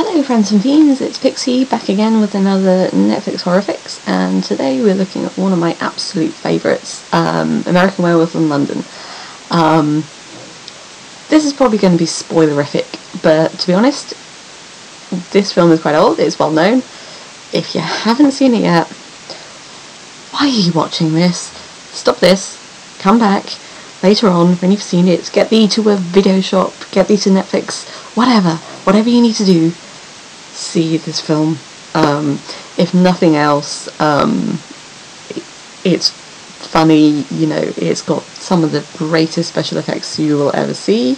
Hello friends and fiends, it's Pixie back again with another Netflix horror fix, and today we're looking at one of my absolute favourites, American Werewolf in London. This is probably going to be spoilerific, but to be honest, this film is quite old, it's well known. If you haven't seen it yet, why are you watching this? Stop this, come back later on when you've seen it, get thee to a video shop, get thee to Netflix, whatever you need to do, see this film. If nothing else, it's funny, you know, it's got some of the greatest special effects you will ever see.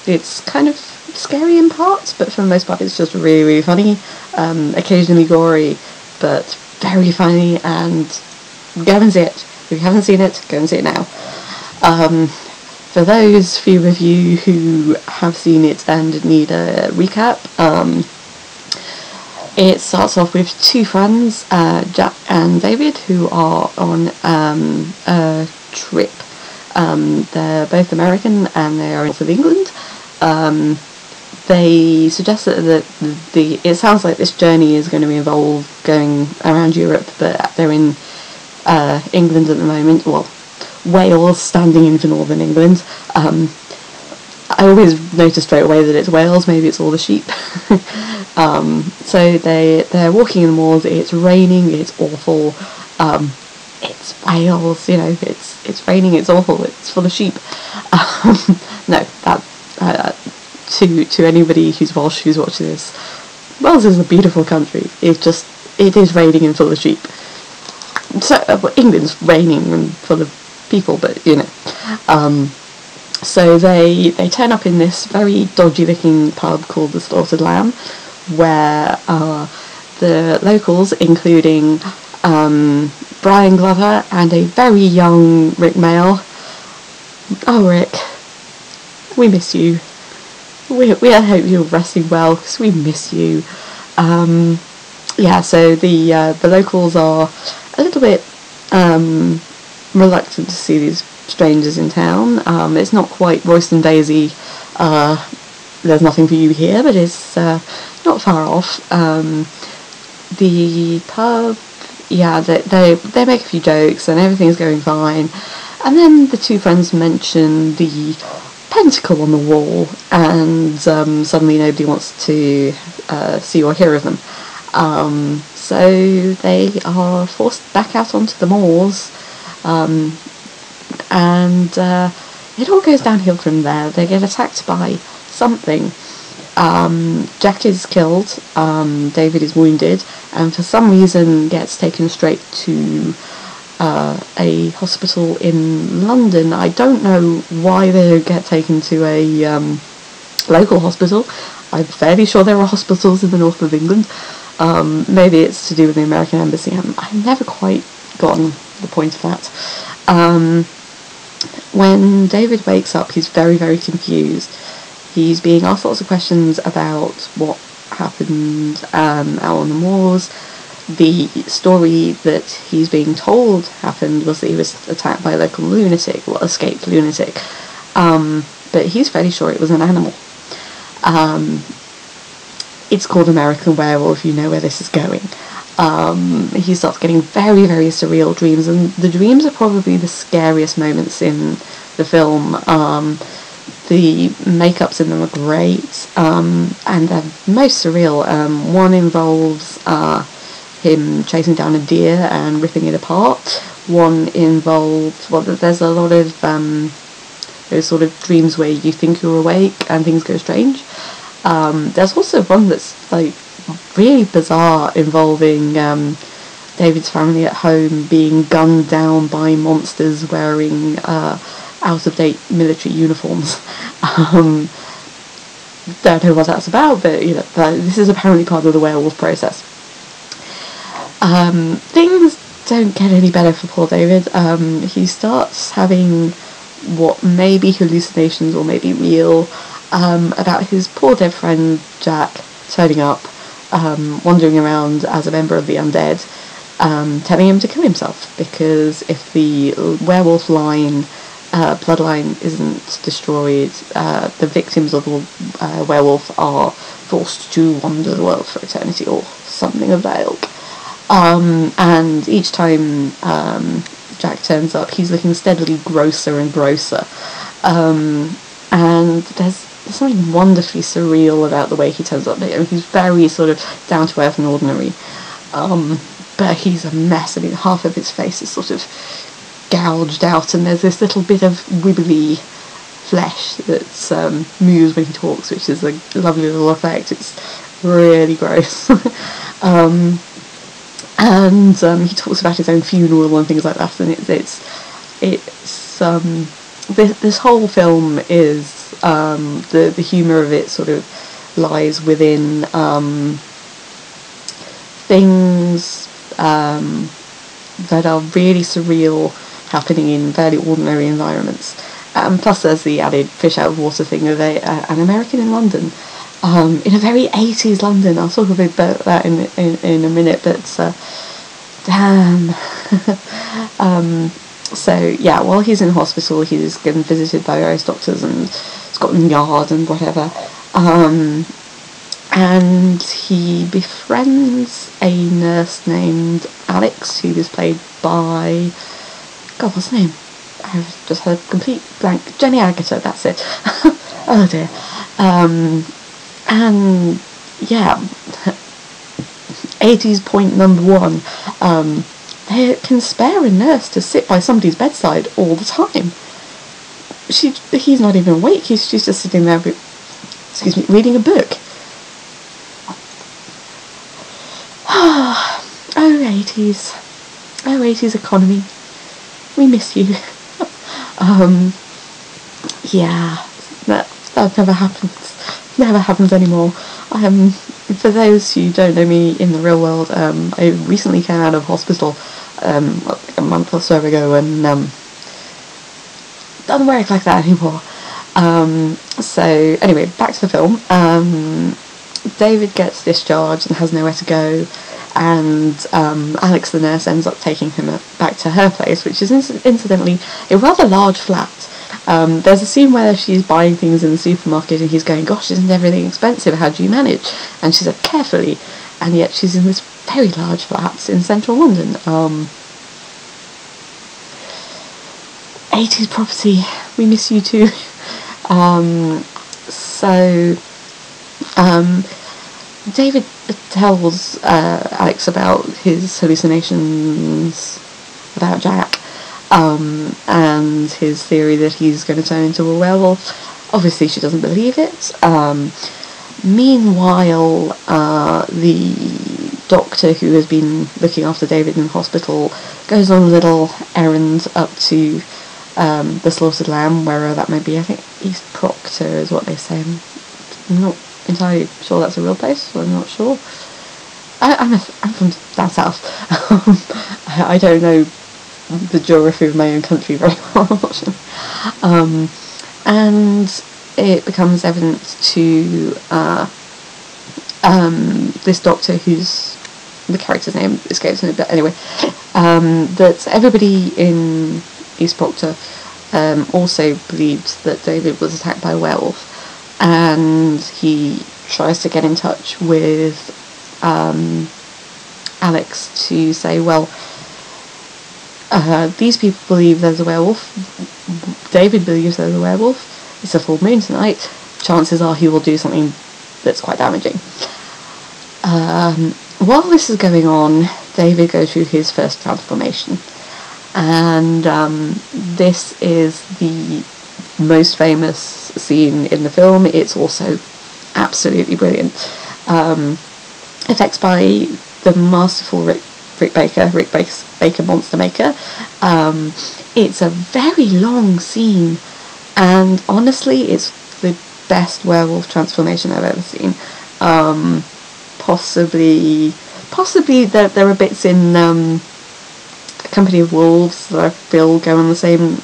It's kind of scary in parts, but for the most part it's just really, really funny, occasionally gory, but very funny, and go and see it. If you haven't seen it, go and see it now. For those few of you who have seen it and need a recap, it starts off with two friends, Jack and David, who are on a trip. They're both American and they are in England. They suggest that it sounds like this journey is going to involve going around Europe, but they're in England at the moment. Well, Wales, standing in for Northern England. I always notice straight away that it's Wales, maybe it's all the sheep. So they're walking in the moors, it's raining, it's awful, it's Wales, you know, it's raining, it's awful, it's full of sheep. No, to anybody who's Welsh who's watching this, Wales is a beautiful country, it is raining and full of sheep. So England's raining and full of people, but you know. So they turn up in this very dodgy looking pub called the Slaughtered Lamb, where the locals, including Brian Glover and a very young Rick Mail. Oh Rick, we miss you. We hope you're resting well, because we miss you. Yeah, so the locals are a little bit reluctant to see these strangers in town. It's not quite Royston Daisy, there's nothing for you here, but it's not far off. The pub, yeah, they make a few jokes and everything's going fine, and then the two friends mention the pentacle on the wall, and suddenly nobody wants to see or hear of them. So they are forced back out onto the moors, and it all goes downhill from there. They get attacked by something. Jack is killed, David is wounded, and for some reason gets taken straight to a hospital in London. I don't know why they don't get taken to a local hospital. I'm fairly sure there are hospitals in the north of England. Maybe it's to do with the American Embassy. I've never quite gotten the point of that. When David wakes up, he's very, very confused. He's being asked lots of questions about what happened out on the moors. The story that he's being told happened was that he was attacked by a local lunatic, well, escaped lunatic. But he's fairly sure it was an animal. It's called American Werewolf, you know where this is going. He starts getting very, very surreal dreams, and the dreams are probably the scariest moments in the film. The makeups in them are great, and they're most surreal. One involves him chasing down a deer and ripping it apart. One involves, well, there's a lot of those sort of dreams where you think you're awake and things go strange. There's also one that's like really bizarre, involving David's family at home being gunned down by monsters wearing out-of-date military uniforms. Don't know what that's about, but you know, this is apparently part of the werewolf process. Things don't get any better for poor David. He starts having what may be hallucinations or may be real, about his poor dead friend Jack turning up, wandering around as a member of the undead, telling him to kill himself, because if the werewolf line bloodline isn't destroyed. The victims of the werewolf are forced to wander the world for eternity, or something of that ilk. And each time Jack turns up, he's looking steadily grosser and grosser. And there's something wonderfully surreal about the way he turns up. He's very sort of down to earth and ordinary. But he's a mess. I mean, half of his face is sort of gouged out, and there's this little bit of wibbly flesh that moves when he talks, which is a lovely little effect. It's really gross. And he talks about his own funeral and things like that, and this whole film is the humour of it sort of lies within things that are really surreal, happening in fairly ordinary environments. Plus there's the added fish out of water thing of an American in London, in a very 80s London. I'll talk a bit about that in a minute, but damn. So yeah, while he's in hospital, he's getting visited by various doctors and Scotland Yard and whatever, and he befriends a nurse named Alex, who is played by, God, what's her name? I've just had a complete blank. Jenny Agutter, that's it. Oh dear. And yeah, 80s point number one. They can spare a nurse to sit by somebody's bedside all the time. He's not even awake. She's just sitting there, reading a book. Oh, 80s. Oh, 80s economy. We miss you. Yeah, that never happens. Never happens anymore. For those who don't know me in the real world, I recently came out of hospital like a month or so ago, and doesn't work like that anymore. So anyway, back to the film. David gets discharged and has nowhere to go, and Alex the nurse ends up taking him back to her place, which is incidentally a rather large flat. There's a scene where she's buying things in the supermarket and he's going, "Gosh, isn't everything expensive? How do you manage?" And she said, "Carefully," and yet she's in this very large flat in central London. 80s property, we miss you too. David tells Alex about his hallucinations about Jack, and his theory that he's going to turn into a werewolf. Obviously she doesn't believe it. Meanwhile, the doctor who has been looking after David in hospital goes on a little errand up to the Slaughtered Lamb, wherever that may be. I think East Proctor is what they say. I'm not entirely sure that's a real place, so I'm not sure. I'm from down south. I don't know the geography of my own country very well, unfortunately. And it becomes evident to this doctor, who's, the character's name escapes me, but anyway, that everybody in East Proctor also believed that David was attacked by a werewolf, and he tries to get in touch with Alex to say, well, these people believe there's a werewolf, David believes there's a werewolf, it's a full moon tonight, chances are he will do something that's quite damaging. While this is going on, David goes through his first transformation, and this is the most famous scene in the film. It's also absolutely brilliant. Effects by the masterful Rick Baker, Monster Maker. It's a very long scene, and honestly it's the best werewolf transformation I've ever seen. Possibly there are bits in Company of Wolves that I feel go on the same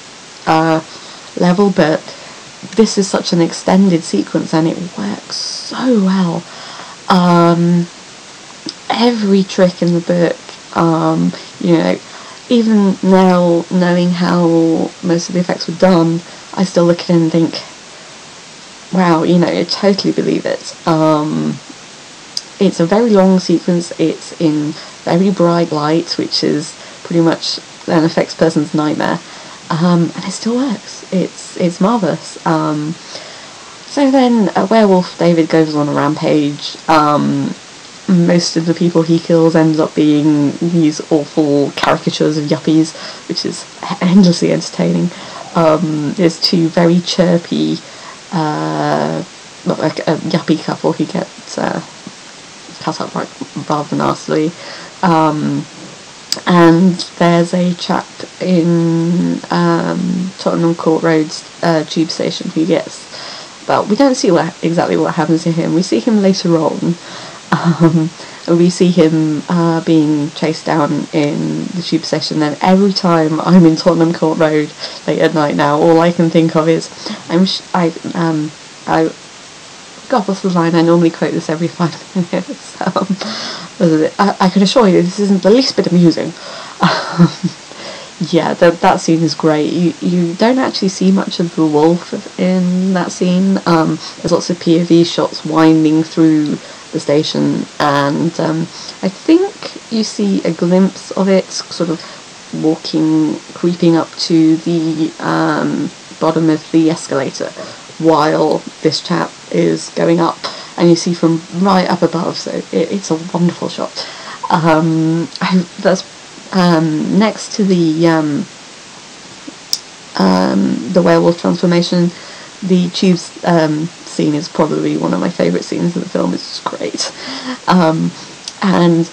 level, but this is such an extended sequence and it works so well. Every trick in the book, even now, knowing how most of the effects were done, I still look at it and think, wow, you know, I totally believe it. It's a very long sequence, it's in very bright light, which is pretty much an effects person's nightmare, and it still works. It's marvellous. So then, Werewolf David goes on a rampage. Most of the people he kills end up being these awful caricatures of yuppies, which is endlessly entertaining. There's two very chirpy, like a yuppie couple who get cut up rather nastily. And there's a chap in Tottenham Court Road's tube station who gets, well, we don't see exactly what happens to him. We see him later on. We see him being chased down in the tube station. Then every time I'm in Tottenham Court Road late at night now, all I can think of is God, what's the line? I normally quote this every 5 minutes. I can assure you this isn't the least bit amusing. Yeah, that scene is great. You don't actually see much of the wolf in that scene. There's lots of POV shots winding through the station, and I think you see a glimpse of it sort of creeping up to the bottom of the escalator while this chap is going up, and you see from right up above, so it's a wonderful shot. That's next to the werewolf transformation. The tube scene is probably one of my favourite scenes in the film. It's great. And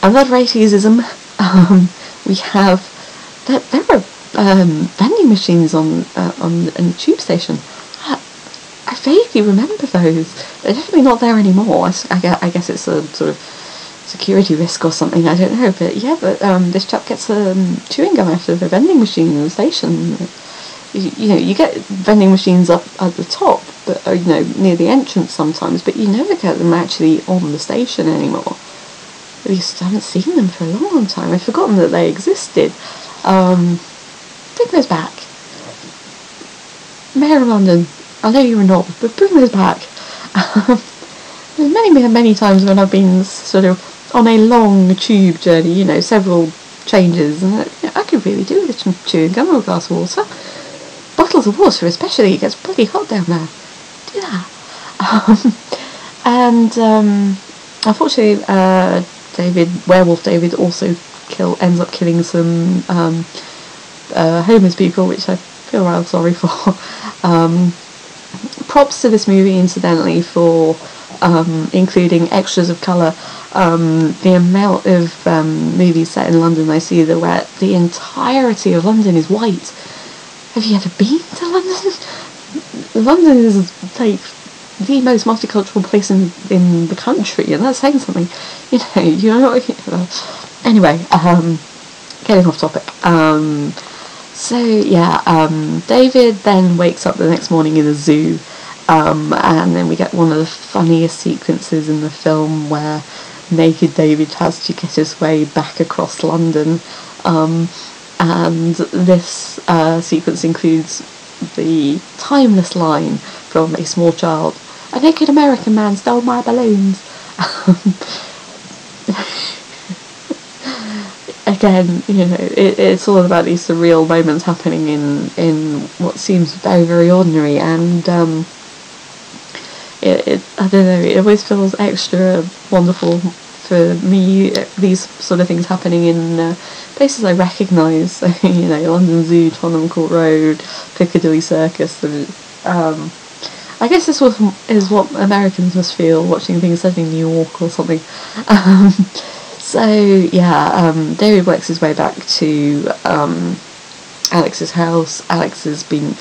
another 80s-ism, we have there are vending machines on the tube station. I vaguely remember those. They're definitely not there anymore. I guess it's a sort of security risk or something, I don't know, but yeah, this chap gets chewing gum out of a vending machine in the station. You know, you get vending machines up at the top, but you know, near the entrance sometimes, but you never get them actually on the station anymore. At least I haven't seen them for a long, long time. I've forgotten that they existed. Bring those back. Mayor of London, I know you're a knob, but bring those back. There's many times when I've been sort of on a long tube journey, you know, several changes, and I could really do with some chewing gum or a glass of water. Bottles of water especially, it gets bloody hot down there. Do that. Unfortunately, Werewolf David also ends up killing some homeless people, which I feel rather sorry for. Props to this movie, incidentally, for including extras of colour. The amount of movies set in London I see where the entirety of London is white. Have you ever been to London? London is like the most multicultural place in the country, and that's saying something. You know, you're not. Anyway, getting off topic. So yeah, David then wakes up the next morning in a zoo, and then we get one of the funniest sequences in the film where naked David has to get his way back across London, and this sequence includes the timeless line from A Small Child: "A naked American man stole my balloons." Again, you know, it's all about these surreal moments happening in what seems very, very ordinary, and I don't know, it always feels extra wonderful for me, these sort of things happening in places I recognise, so, you know, London Zoo, Tottenham Court Road, Piccadilly Circus. I guess this is what Americans must feel watching things set in New York or something. So yeah, David works his way back to Alex's house. Alex has been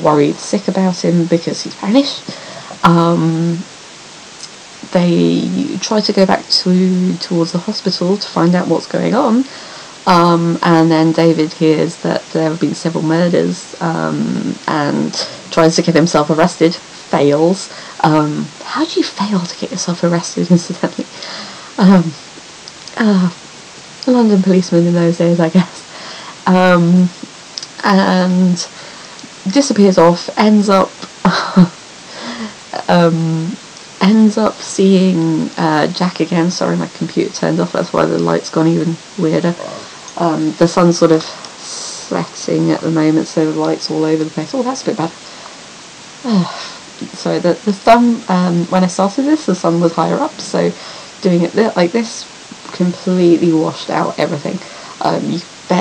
worried sick about him because he's vanished. They try to go back towards the hospital to find out what's going on, and then David hears that there have been several murders, and tries to get himself arrested, fails. How do you fail to get yourself arrested, incidentally? London policemen in those days, I guess. and disappears off, ends up seeing Jack again. Sorry, my computer turned off, that's why the light's gone even weirder. The sun's sort of setting at the moment, so the light's all over the place. Oh, that's a bit bad. Sorry, the sun, when I started this, the sun was higher up, so doing it like this completely washed out everything.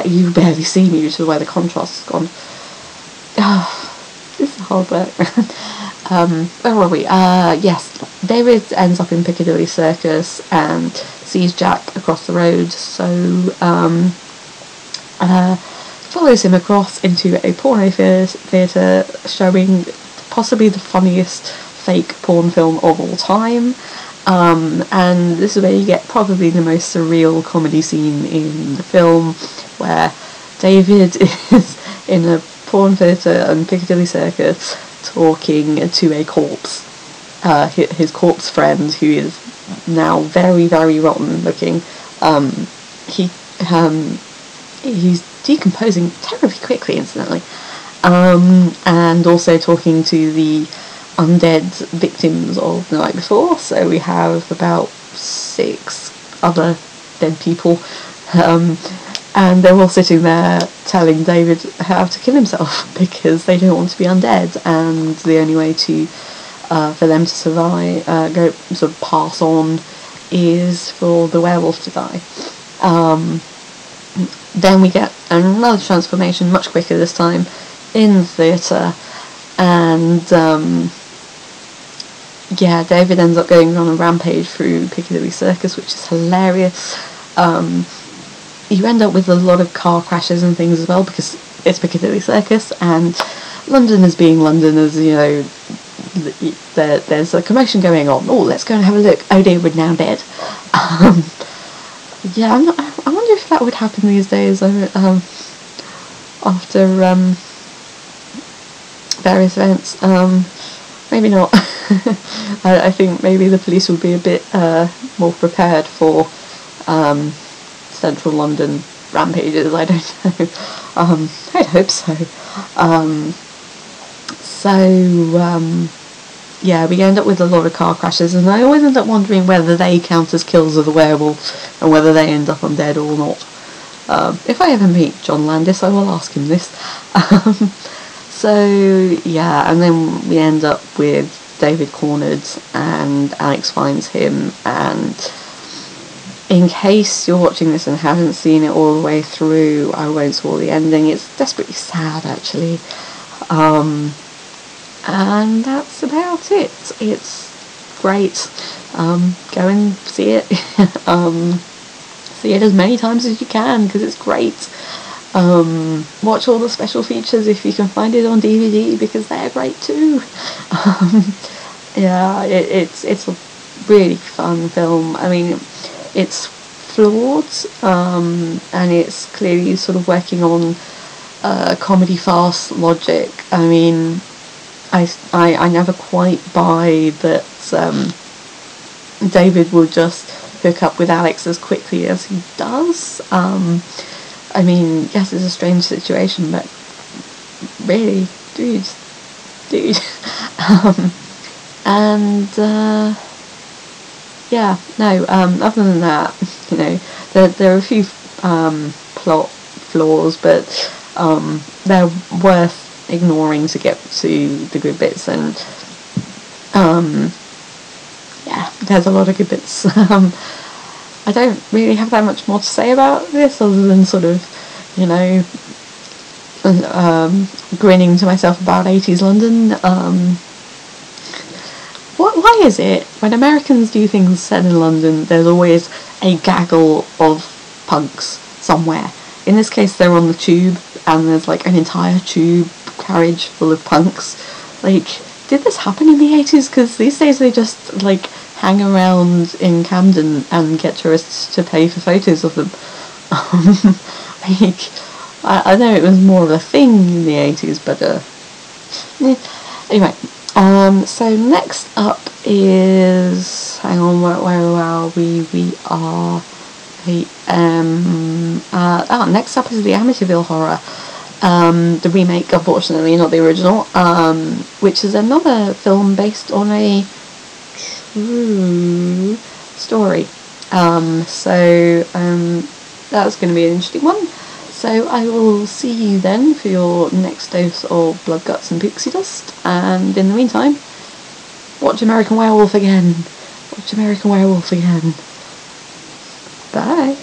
You barely see me due to the way the contrast has gone. This is hard work. Where were we? Yes, David ends up in Piccadilly Circus and sees Jack across the road, so follows him across into a porno theatre showing possibly the funniest fake porn film of all time. And this is where you get probably the most surreal comedy scene in the film, where David is in a porn theatre and Piccadilly Circus talking to a corpse, his corpse friend, who is now very, very rotten looking. He's decomposing terribly quickly, incidentally, and also talking to the undead victims of the night before. So we have about 6 other dead people, and they're all sitting there telling David how to kill himself because they don't want to be undead, and the only way to for them to survive, sort of pass on, is for the werewolf to die. Then we get another transformation, much quicker this time, in the theatre, and yeah, David ends up going on a rampage through Piccadilly Circus, which is hilarious. You end up with a lot of car crashes and things as well, because it's Piccadilly Circus, and London is being London, as you know, there's a commotion going on. Oh, let's go and have a look. Oh, David now dead. Yeah, I wonder if that would happen these days, after various events. Maybe not. I think maybe the police would be a bit more prepared for central London rampages. I don't know. I'd hope so. Yeah, we end up with a lot of car crashes, and I always end up wondering whether they count as kills of the werewolf and whether they end up undead or not. If I ever meet John Landis, I will ask him this. So yeah, and then we end up with David cornered, and Alex finds him, and in case you're watching this and haven't seen it all the way through, I won't spoil the ending. It's desperately sad, actually. And that's about it. It's great. Go and see it. See it as many times as you can, because it's great. Watch all the special features if you can find it on DVD, because they're great too. Yeah, it's a really fun film. I mean, it's flawed, and it's clearly sort of working on comedy farce logic. I mean, I never quite buy that David will just hook up with Alex as quickly as he does. I mean, yes, it's a strange situation, but really, dude. Yeah, no, other than that, you know, there are a few plot flaws, but they're worth ignoring to get to the good bits, and yeah, there's a lot of good bits. I don't really have that much more to say about this, other than sort of, you know, grinning to myself about 80s London. Why is it when Americans do things set in London, there's always a gaggle of punks somewhere? In this case, they're on the tube, and there's like an entire tube carriage full of punks. Like, did this happen in the 80s? Because these days they just like hang around in Camden and get tourists to pay for photos of them. Like, I know it was more of a thing in the 80s, but yeah. Anyway, so next up is, hang on, where are we? We are Next up is the Amityville Horror, the remake, unfortunately, not the original, which is another film based on a true story. That's going to be an interesting one. So I will see you then for your next dose of Blood, Guts and Pixie Dust, and in the meantime, watch American Werewolf again. Watch American Werewolf again. Bye.